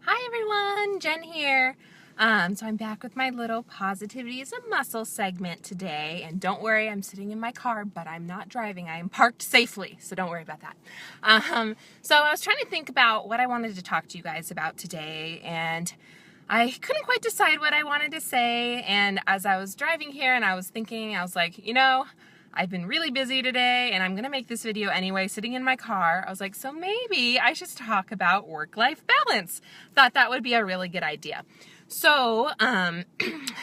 Hi everyone, Jen here. So I'm back with my little Positivity is a Muscle segment today. And don't worry, I'm sitting in my car, but I'm not driving. I am parked safely, so don't worry about that. So I was trying to think about what I wanted to talk to you guys about today, and I couldn't quite decide what I wanted to say. And as I was driving here and I was thinking, I was like, I've been really busy today and I'm going to make this video anyway, sitting in my car. I was like, so maybe I should talk about work-life balance. Thought that would be a really good idea. So,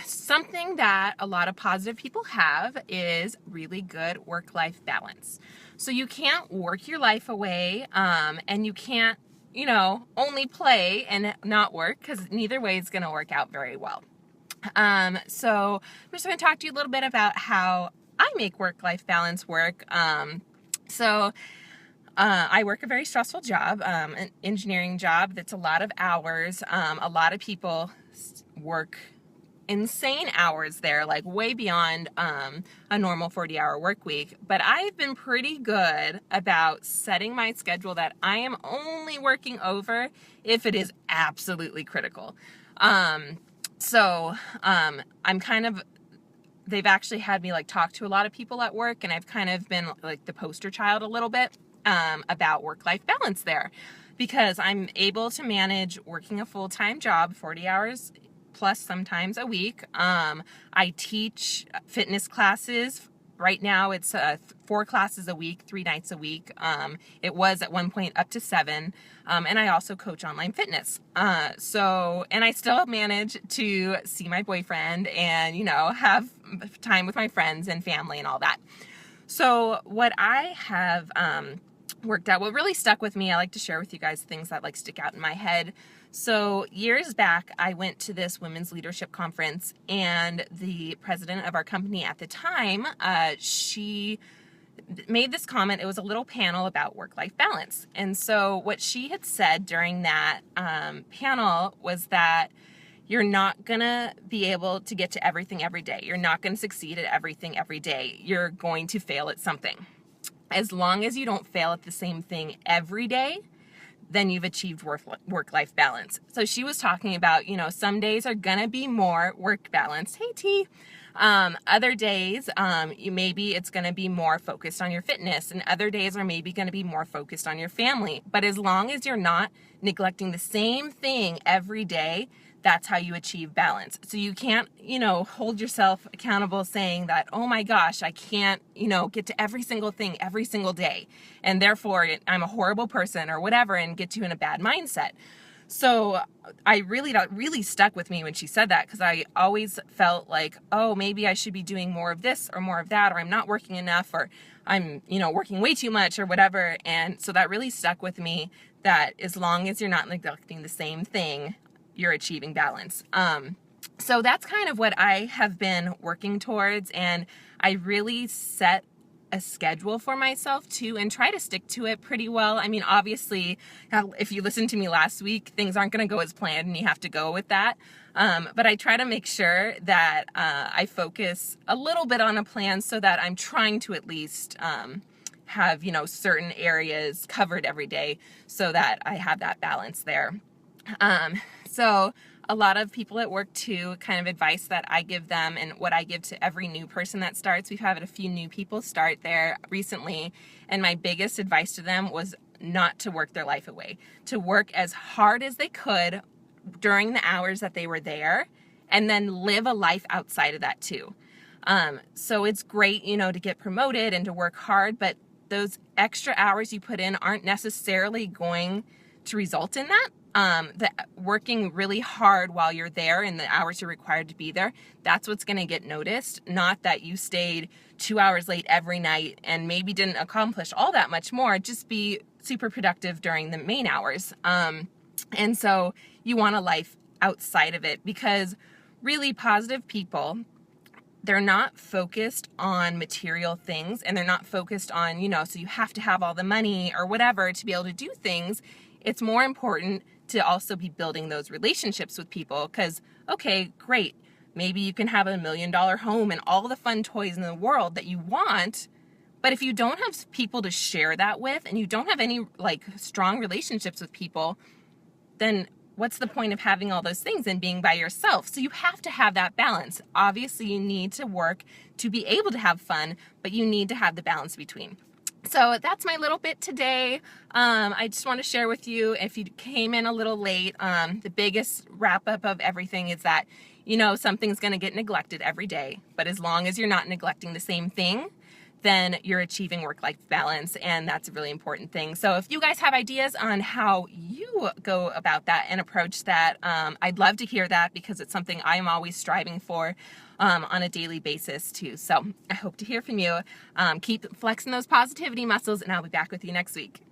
something that a lot of positive people have is really good work-life balance. So you can't work your life away, and you can't, only play and not work, because neither way is going to work out very well. So I'm just going to talk to you a little bit about how I make work-life balance work. I work a very stressful job, an engineering job that's a lot of hours. A lot of people work insane hours there, like way beyond a normal 40-hour work week. But I've been pretty good about setting my schedule that I am only working over if it is absolutely critical. I'm kind of, they've actually had me talk to a lot of people at work, and I've kind of been like the poster child a little bit about work-life balance there, because I'm able to manage working a full-time job, 40 hours plus sometimes a week. I teach fitness classes. Right now it's 4 classes a week, 3 nights a week. It was at one point up to 7. And I also coach online fitness. And I still manage to see my boyfriend and, have time with my friends and family and all that. So what I have worked out, what really stuck with me, I like to share with you guys things that stick out in my head. So years back, I went to this women's leadership conference, and the president of our company at the time, she made this comment. It was a little panel about work-life balance. And so what she had said during that panel was that you're not gonna be able to get to everything every day. You're not gonna succeed at everything every day. You're going to fail at something. As long as you don't fail at the same thing every day, then you've achieved work-life balance. So she was talking about, some days are gonna be more work balance. Hey, T. Other days, maybe it's gonna be more focused on your fitness, and other days are maybe gonna be more focused on your family. But as long as you're not neglecting the same thing every day, that's how you achieve balance. So you can't, hold yourself accountable saying that, oh my gosh, I can't, get to every single thing every single day, and therefore I'm a horrible person or whatever, and get you in a bad mindset. So that really stuck with me when she said that, because I always felt like, oh, maybe I should be doing more of this or more of that, or I'm not working enough, or I'm, working way too much or whatever. And so that really stuck with me, that as long as you're not neglecting the same thing, you're achieving balance. So that's kind of what I have been working towards, and I really set a schedule for myself too, and try to stick to it pretty well. I mean, obviously, if you listened to me last week, things aren't going to go as planned, and you have to go with that. But I try to make sure that I focus a little bit on a plan, so that I'm trying to at least have, certain areas covered every day, so that I have that balance there. So a lot of people at work too, kind of advice that I give them, and what I give to every new person that starts. We've had a few new people start there recently, and my biggest advice to them was not to work their life away, to work as hard as they could during the hours that they were there, and then live a life outside of that too. So it's great, to get promoted and to work hard, but those extra hours you put in aren't necessarily going to result in that. The working really hard while you're there and the hours you're required to be there, that's what's going to get noticed. Not that you stayed 2 hours late every night and maybe didn't accomplish all that much more. Just be super productive during the main hours. And so you want a life outside of it, because really positive people, they're not focused on material things, and they're not focused on, so you have to have all the money or whatever to be able to do things. It's more important to also be building those relationships with people, because, okay, great, maybe you can have $1 million home and all the fun toys in the world that you want, but if you don't have people to share that with, and you don't have any strong relationships with people, then what's the point of having all those things and being by yourself? So you have to have that balance. Obviously, you need to work to be able to have fun, but you need to have the balance between. So that's my little bit today. I just want to share with you, if you came in a little late, the biggest wrap up of everything is that, you know, something's going to get neglected every day, but as long as you're not neglecting the same thing, then you're achieving work-life balance, and that's a really important thing. So if you guys have ideas on how you go about that and approach that, I'd love to hear that, because it's something I'm always striving for on a daily basis too. So I hope to hear from you. Keep flexing those positivity muscles, and I'll be back with you next week.